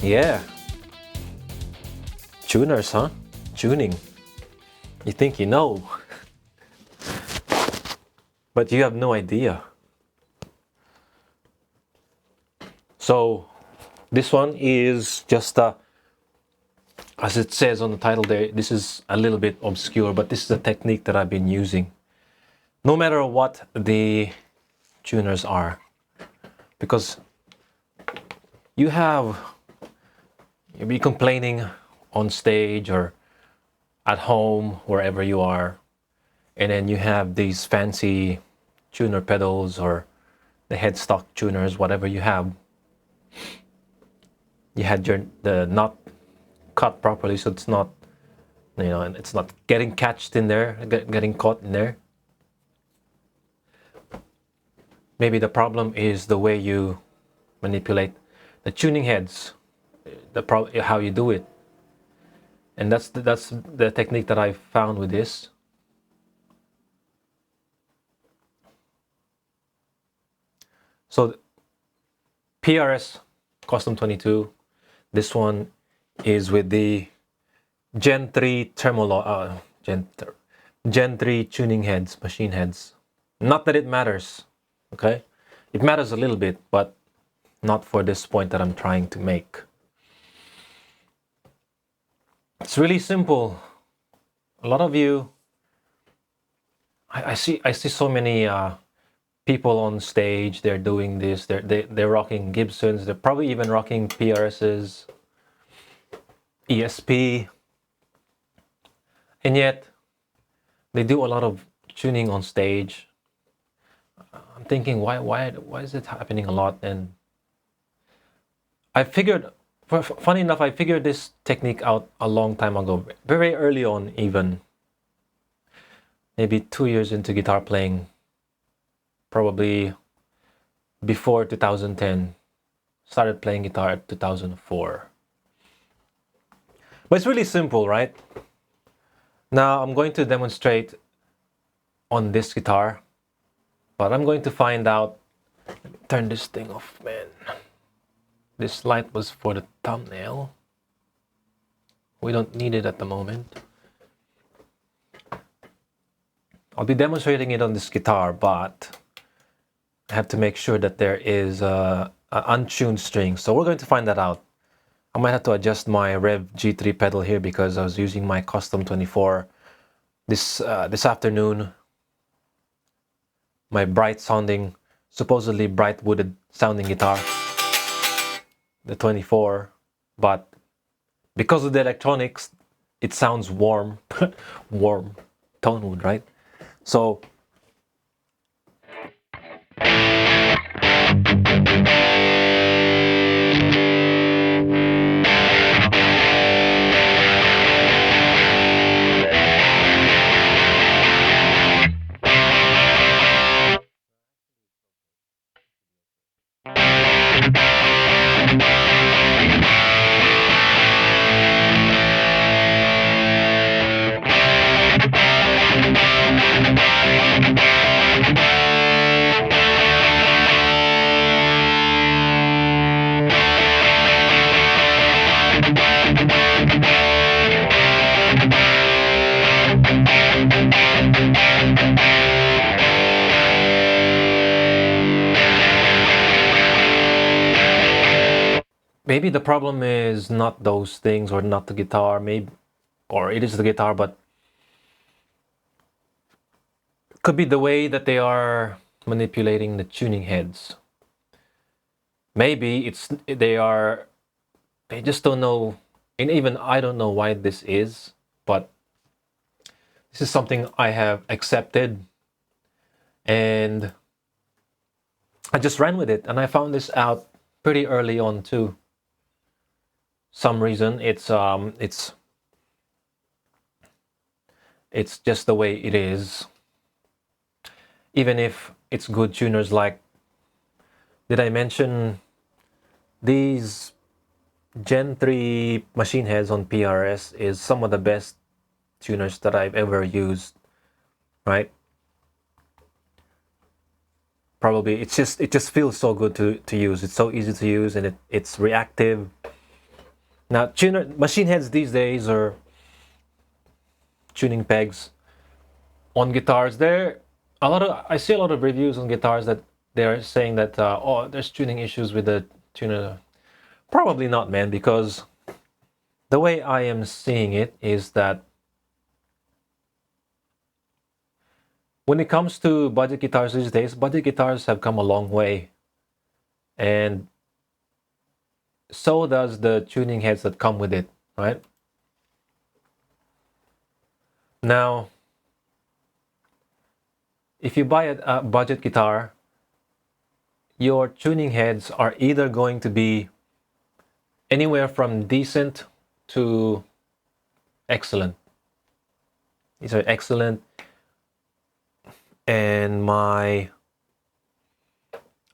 Yeah, tuners, huh? Tuning. You think you know, but you have no idea. So this one is just as it says on the title there, this is a little bit obscure, but this is a technique that I've been using no matter what the tuners are, because you'll be complaining on stage or at home, wherever you are, and then you have these fancy tuner pedals or the headstock tuners, whatever you have. You had the knot cut properly, so it's not, and it's not getting catched in there, getting caught in there. Maybe the problem is the way you manipulate the tuning heads, how you do it, and that's the technique that I found with this. So PRS Custom 22. This one is with the Gen 3 Gen 3 tuning heads, machine heads. Not that it matters, okay? It matters a little bit, but not for this point that I'm trying to make. It's really simple. A lot of you, I see so many people on stage. They're doing this. They're rocking Gibsons. They're probably even rocking PRSs, ESP, and yet they do a lot of tuning on stage. I'm thinking, why is it happening a lot? And I figured, funny enough, I figured this technique out a long time ago, very early on, even maybe 2 years into guitar playing, probably before 2010. Started playing guitar at 2004. But it's really simple, right? Now I'm going to demonstrate on this guitar, but I'm going to find out. Let me turn this thing off, man. This light was for the thumbnail. We don't need it at the moment. I'll be demonstrating it on this guitar, but I have to make sure that there is an untuned string. So we're going to find that out. I might have to adjust my Rev G3 pedal here because I was using my Custom 24 this afternoon. My supposedly bright wooded sounding guitar, the 24, but because of the electronics, it sounds warm, warm tone wood, right? So maybe the problem is not those things, or not the guitar, maybe, or it is the guitar, but could be the way that they are manipulating the tuning heads. Maybe they just don't know, and even I don't know why this is, but this is something I have accepted, and I just ran with it, and I found this out pretty early on too. Some reason it's just the way it is. Even if it's good tuners, like, did I mention these Gen 3 machine heads on PRS is some of the best tuners that I've ever used, right? Probably it just feels so good to use. It's so easy to use, and it's reactive. Now, machine heads these days, or tuning pegs on guitars, I see a lot of reviews on guitars that they're saying that oh, there's tuning issues with the tuner. Probably not, man, because the way I am seeing it is that when it comes to budget guitars these days, budget guitars have come a long way, and so does the tuning heads that come with it, right? Now, if you buy a budget guitar, your tuning heads are either going to be anywhere from decent to excellent. These are excellent, and I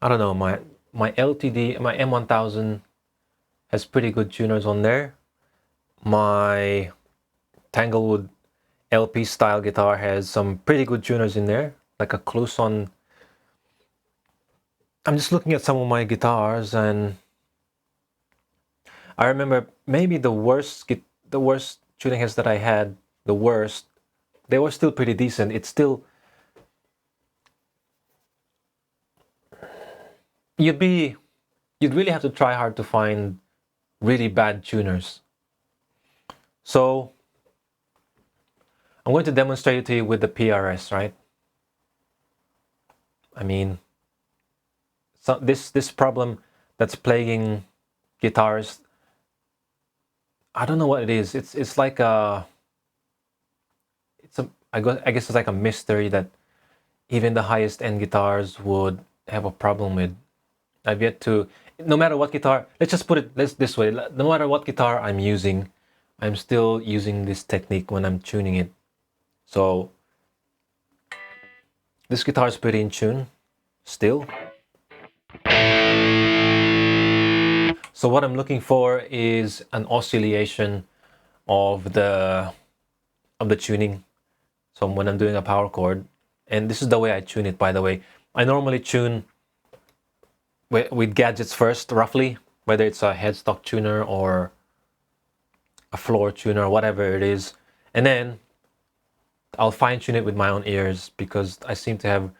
don't know, my LTD, my M1000 has pretty good tuners on there. My Tanglewood LP style guitar has some pretty good tuners in there, like a Cluson. I'm just looking at some of my guitars, and I remember maybe the worst tuning heads that I had, they were still pretty decent. You'd really have to try hard to find really bad tuners. So I'm going to demonstrate it to you with the PRS, right? I mean, so this problem that's plaguing guitars, I don't know what it is. It's like I guess it's like a mystery that even the highest end guitars would have a problem with. I've yet to, no matter what guitar, let's just put it this way, no matter what guitar I'm using, I'm still using this technique when I'm tuning it. So this guitar is pretty in tune still. So what I'm looking for is an oscillation of the tuning. So when I'm doing a power chord, and this is the way I tune it, by the way. I normally tune with gadgets first, roughly, whether it's a headstock tuner or a floor tuner or whatever it is, and then I'll fine tune it with my own ears because I seem to have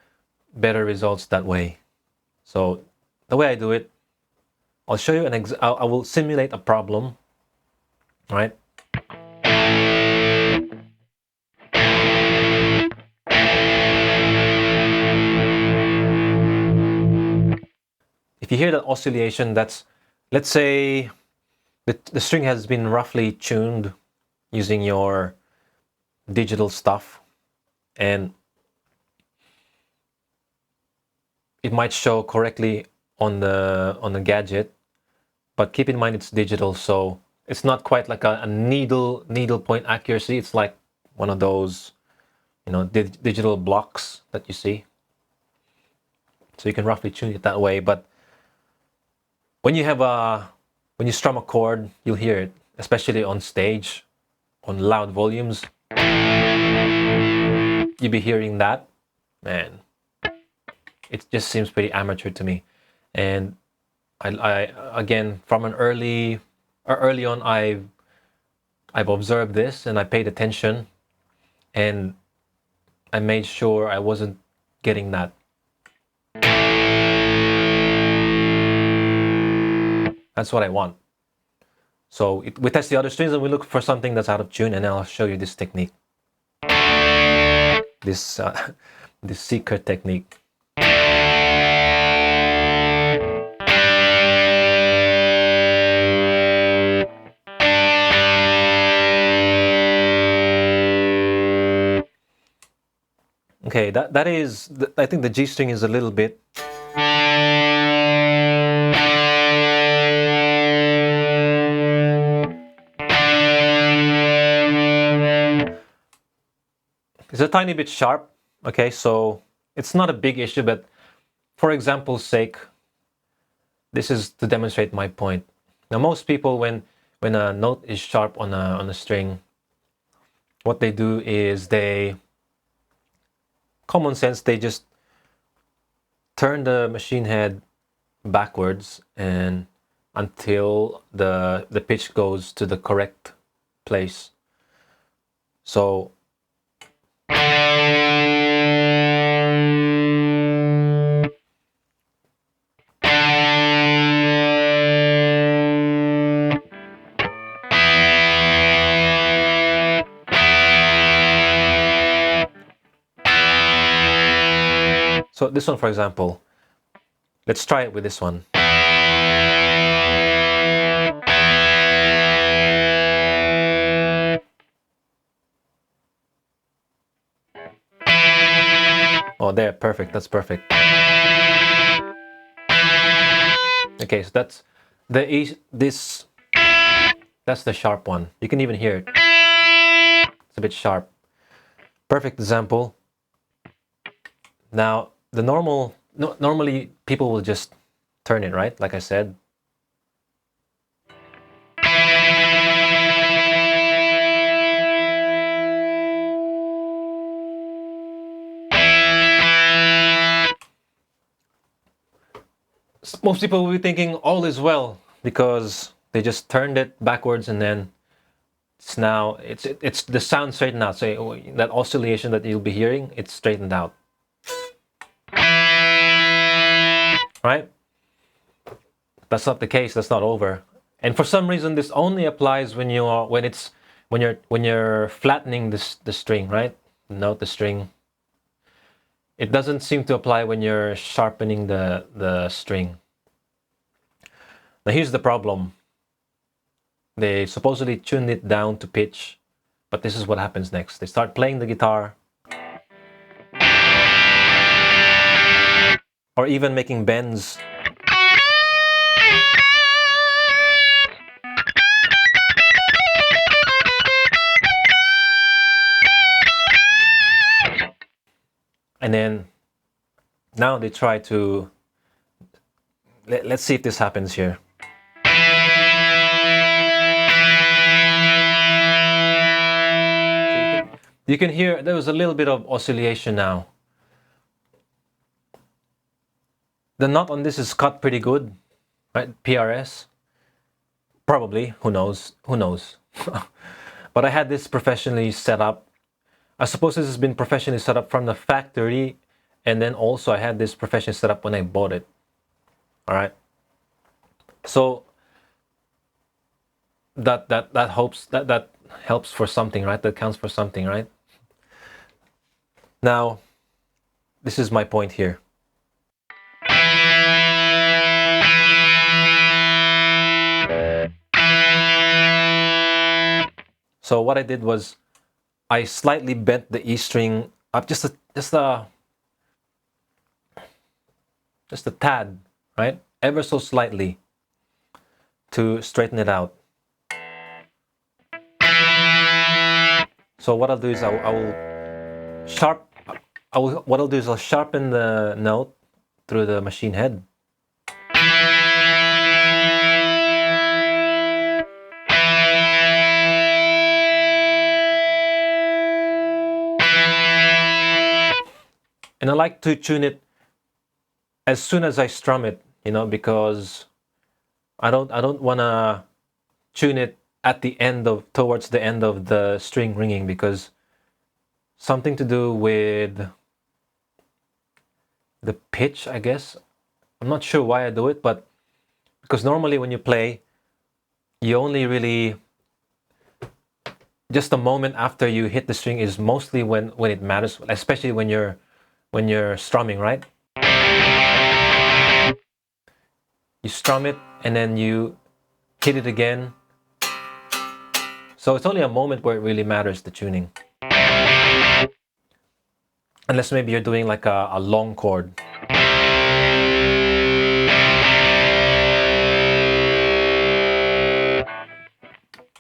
better results that way. So the way I do it, I'll show you I will simulate a problem, right? If you hear that oscillation, let's say the string has been roughly tuned using your digital stuff, and it might show correctly on the gadget, but keep in mind it's digital, so it's not quite like a needle point accuracy. It's like one of those, digital blocks that you see. So you can roughly tune it that way. But when you strum a chord, you'll hear it, especially on stage, on loud volumes. You'll be hearing that, man. It just seems pretty amateur to me, and I again, from an early on, I've observed this and I paid attention, and I made sure I wasn't getting that. That's what I want. So we test the other strings and we look for something that's out of tune, and then I'll show you this technique, this this secret technique. Okay, that is, I think the G string is a little bit. It's a tiny bit sharp. Okay, so it's not a big issue, but for example's sake, this is to demonstrate my point. Now, most people, when a note is sharp on a string, what they do is common sense, they just turn the machine head backwards, and until the pitch goes to the correct place. So this one, for example, let's try it with this one. Oh, there, perfect. That's perfect. Okay, so that's that's the sharp one. You can even hear it. It's a bit sharp. Perfect example. Now, normally people will just turn it, right? Like I said. Most people will be thinking all is well because they just turned it backwards and then it's the sound straightened out. So that oscillation that you'll be hearing, it's straightened out. Right? That's not the case. That's not over. And for some reason, this only applies when you're flattening the string, right? Note the string. It doesn't seem to apply when you're sharpening the string. Now here's the problem. They supposedly tuned it down to pitch, but this is what happens next. They start playing the guitar, or even making bends. And then now they try to, let's see if this happens here. You can hear there was a little bit of oscillation now. The knot on this is cut pretty good, right? PRS. Probably, who knows? Who knows? But I had this professionally set up. I suppose this has been professionally set up from the factory, and then also I had this professionally set up when I bought it. All right. So that helps for something, right? That counts for something, right? Now, this is my point here. So what I did was I slightly bent the E string up just a tad, right? Ever so slightly to straighten it out. So what I'll do is I'll sharpen the note through the machine head. And I like to tune it as soon as I strum it, because I don't want to tune it at the towards the end of the string ringing, because something to do with the pitch, I guess. I'm not sure why I do it, but because normally when you play, you only really, just a moment after you hit the string is mostly when it matters, especially when you're strumming, right? You strum it and then you hit it again. So it's only a moment where it really matters, the tuning. Unless maybe you're doing like a long chord.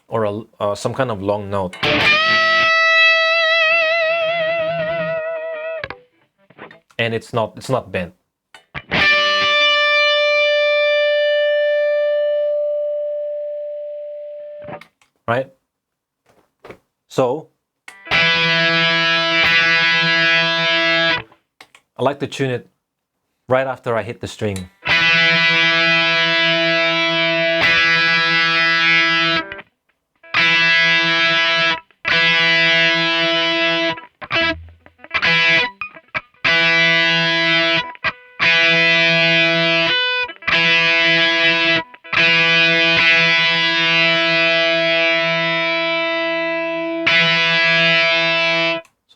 Or some kind of long note. And it's not bent. Right? So I like to tune it right after I hit the string.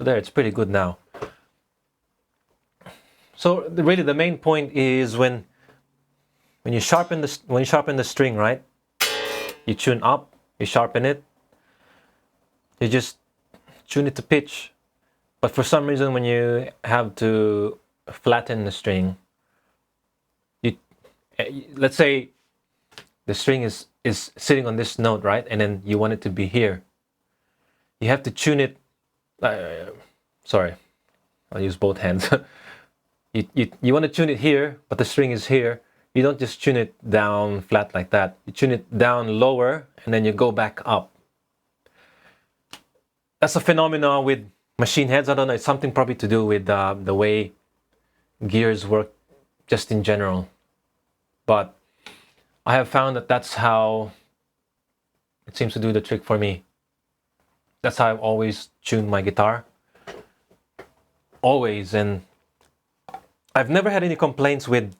So there, it's pretty good now. So really the main point is when you sharpen the string, right? You tune up, you sharpen it, you just tune it to pitch. But for some reason, when you have to flatten the string, let's say the string is sitting on this note, right? And then you want it to be here. You have to tune it. Sorry, I'll use both hands. You want to tune it here, but the string is here. You don't just tune it down flat like that. You tune it down lower, and then you go back up. That's a phenomenon with machine heads. I don't know. It's something probably to do with the way gears work, just in general. But I have found that that's how it seems to do the trick for me. That's how I've always tuned my guitar. Always. And I've never had any complaints with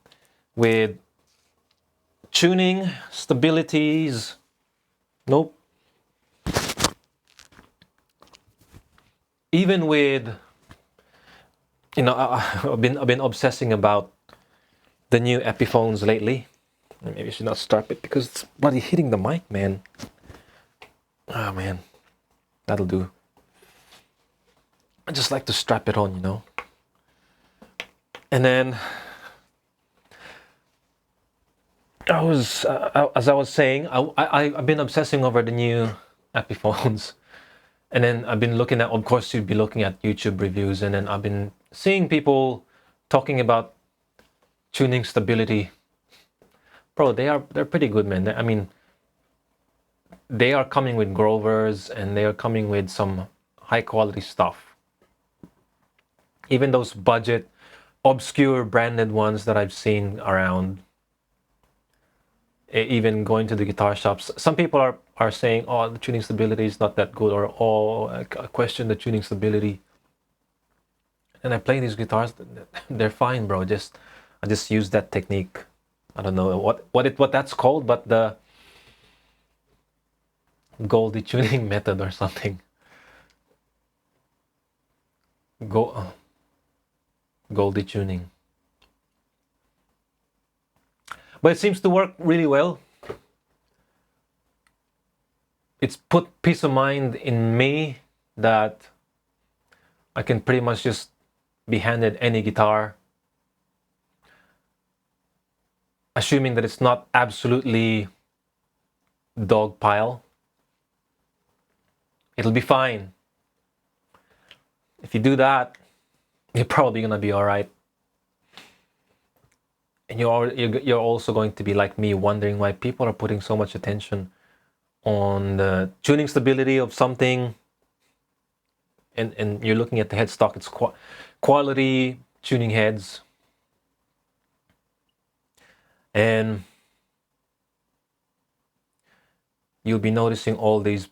tuning, stabilities. Nope. Even with, I've been obsessing about the new Epiphones lately. Maybe I should not strap it because it's bloody hitting the mic, man. Oh man, that'll do. I just like to strap it on, And then as I was saying, I've been obsessing over the new Epiphones. And then I've been looking at, of course, you'd be looking at YouTube reviews, and then I've been seeing people talking about tuning stability. Bro, they're pretty good, man. I mean, they are coming with Grovers, and they are coming with some high quality stuff. Even those budget, obscure branded ones that I've seen around, even going to the guitar shops, some people are saying, oh, the tuning stability is not that good, or oh, I question the tuning stability. And I play these guitars, they're fine, bro. I just use that technique. I don't know what that's called, but the Goldie tuning method or something. Goldie tuning. But it seems to work really well. It's put peace of mind in me that I can pretty much just be handed any guitar, assuming that it's not absolutely dog pile. It'll be fine. If you do that, you're probably gonna be all right. And you're also going to be like me, wondering why people are putting so much attention on the tuning stability of something, and you're looking at the headstock. It's quality tuning heads, and you'll be noticing all these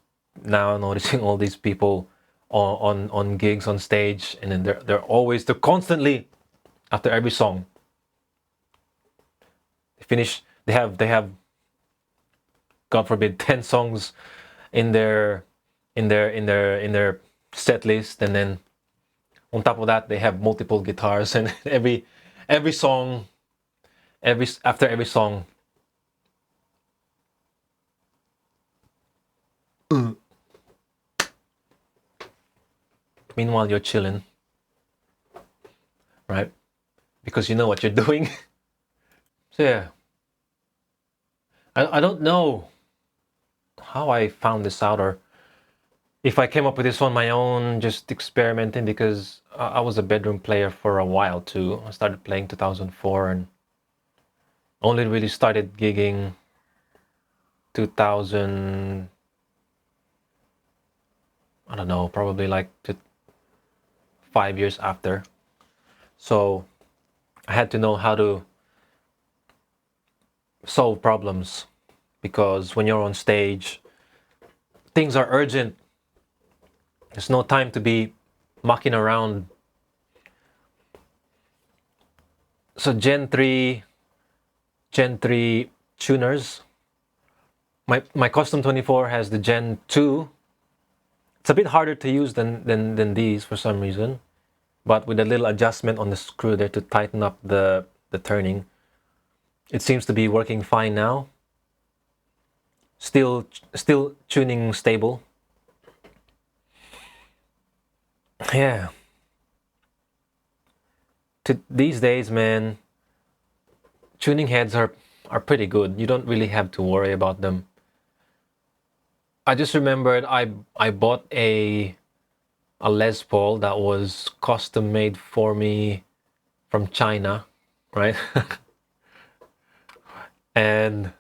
people on gigs, on stage, and then they're constantly, after every song, they have God forbid 10 songs in their set list, and then on top of that they have multiple guitars, and every song, after every song, meanwhile you're chilling, right? Because you know what you're doing. So yeah, I don't know how I found this out, or if I came up with this on my own, just experimenting, because I was a bedroom player for a while too. I started playing 2004 and only really started gigging 2000, I don't know, probably like 5 years after. So I had to know how to solve problems, because when you're on stage, things are urgent. There's no time to be mucking around. So Gen 3 tuners, my Custom 24 has the Gen 2 It's a bit harder to use than these for some reason, but with a little adjustment on the screw there to tighten up the turning, it seems to be working fine now. Still tuning stable. Yeah. These days, man, tuning heads are pretty good. You don't really have to worry about them. I just remembered I bought a Les Paul that was custom made for me from China, right? And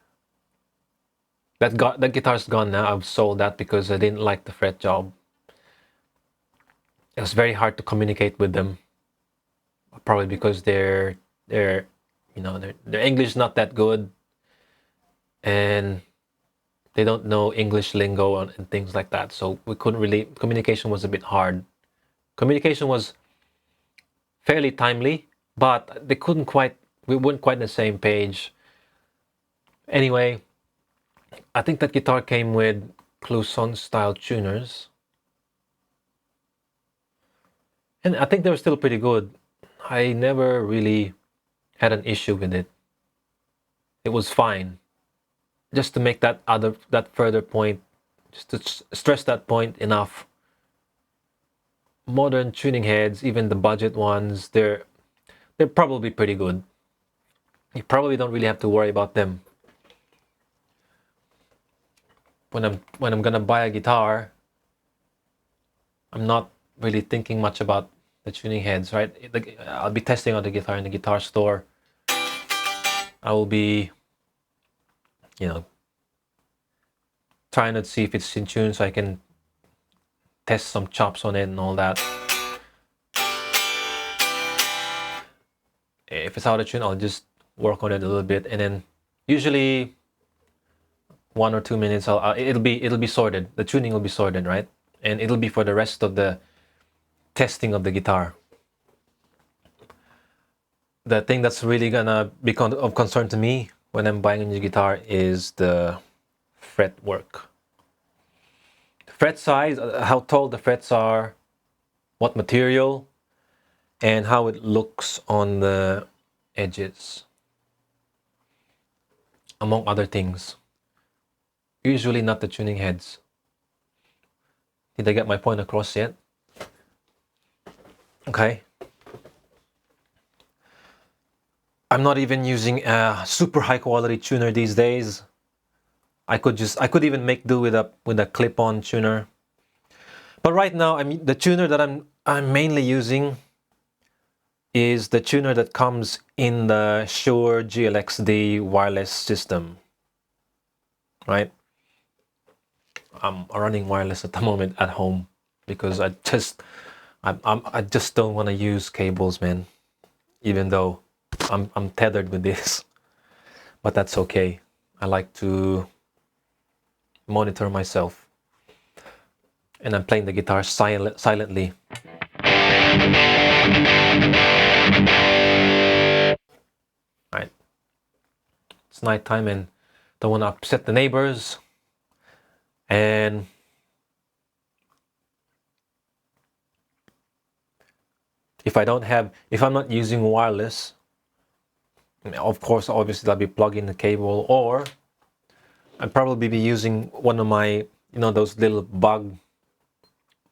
that guitar's gone now. I've sold that because I didn't like the fret job. It was very hard to communicate with them. Probably because their their English is not that good, and they don't know English lingo and things like that. So we couldn't really, communication was a bit hard. Communication was fairly timely, but we weren't quite on the same page. Anyway, I think that guitar came with Cloisonne style tuners, and I think they were still pretty good. I never really had an issue with it. It was fine. Just to make that further point, just to stress that point enough. Modern tuning heads, even the budget ones, they're probably pretty good. You probably don't really have to worry about them. When I'm gonna buy a guitar, I'm not really thinking much about the tuning heads, right? I'll be testing out the guitar in the guitar store. I will be, trying to see if it's in tune so I can test some chops on it and all that. If it's out of tune, I'll just work on it a little bit, and then usually 1 or 2 minutes, it'll be sorted. The tuning will be sorted, right? And it'll be for the rest of the testing of the guitar. The thing that's really gonna be of concern to me when I'm buying a new guitar is the fret work. The fret size, how tall the frets are, what material, and how it looks on the edges, among other things. Usually not the tuning heads. Did I get my point across yet? Okay. I'm not even using a super high quality tuner these days. I could even make do with a clip-on tuner. But right now, the tuner that I'm mainly using is the tuner that comes in the Shure GLXD wireless system, right? I'm running wireless at the moment at home because I just don't want to use cables, man. Even though I'm tethered with this, but that's okay. I like to monitor myself, and I'm playing the guitar silently. Right. It's nighttime and don't want to upset the neighbors. And if I'm not using wireless, of course, obviously I'll be plugging the cable, or I'll probably be using one of my, those little bug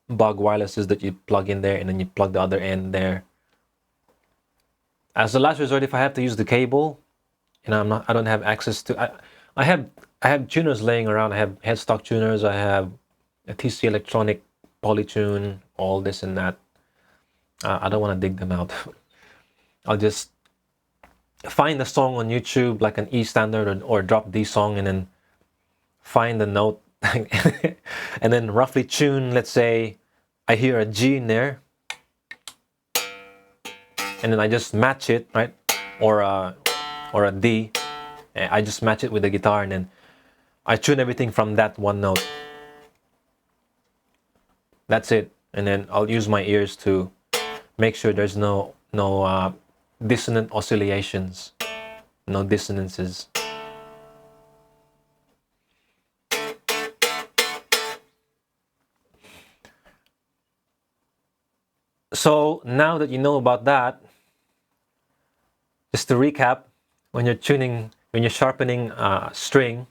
wirelesses that you plug in there and then you plug the other end there. As a last resort, if I have to use the cable, and I don't have access to, I have tuners laying around. I have headstock tuners. I have a TC Electronic Polytune, all this and that. I don't want to dig them out. I'll just find a song on YouTube, like an E standard or drop D song, and then find the note, and then roughly tune. Let's say I hear a G in there, and then I just match it, right, or a D. I just match it with the guitar, and then I tune everything from that one note. That's it, and then I'll use my ears to make sure there's no dissonant oscillations, no dissonances. So now that you know about that, just to recap, when you're sharpening a string,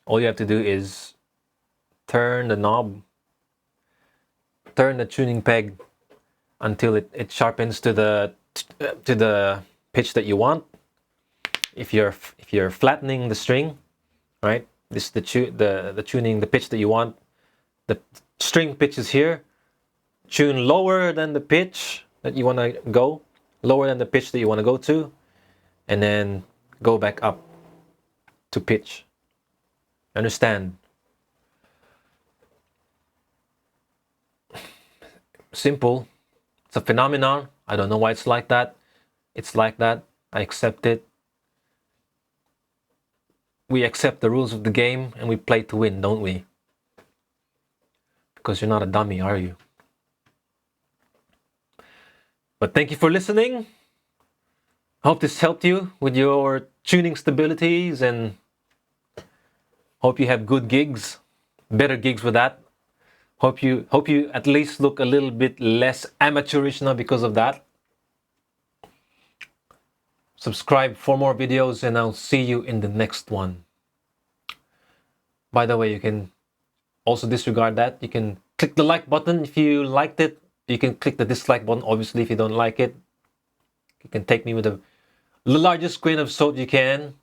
all you have to do is turn the knob, turn the tuning peg until it sharpens to the pitch that you want. If you're flattening the string, right? This is the tuning, the pitch that you want. The string pitch is here. Tune lower than the pitch that you want to go, lower than the pitch that you want to go to, and then go back up to pitch. Understand? Simple. It's a phenomenon. I don't know why it's like that. It's like that. I accept it. We accept the rules of the game and we play to win, don't we? Because you're not a dummy, are you? But thank you for listening. I hope this helped you with your tuning stabilities, and hope you have good gigs, better gigs with that. Hope you at least look a little bit less amateurish now because of that. Subscribe for more videos and I'll see you in the next one. By the way, you can also disregard that. You can click the like button if you liked it. You can click the dislike button, obviously, if you don't like it. You can take me with the largest grain of salt you can.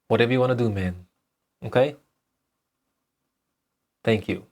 Whatever you want to do, man. Okay? Thank you.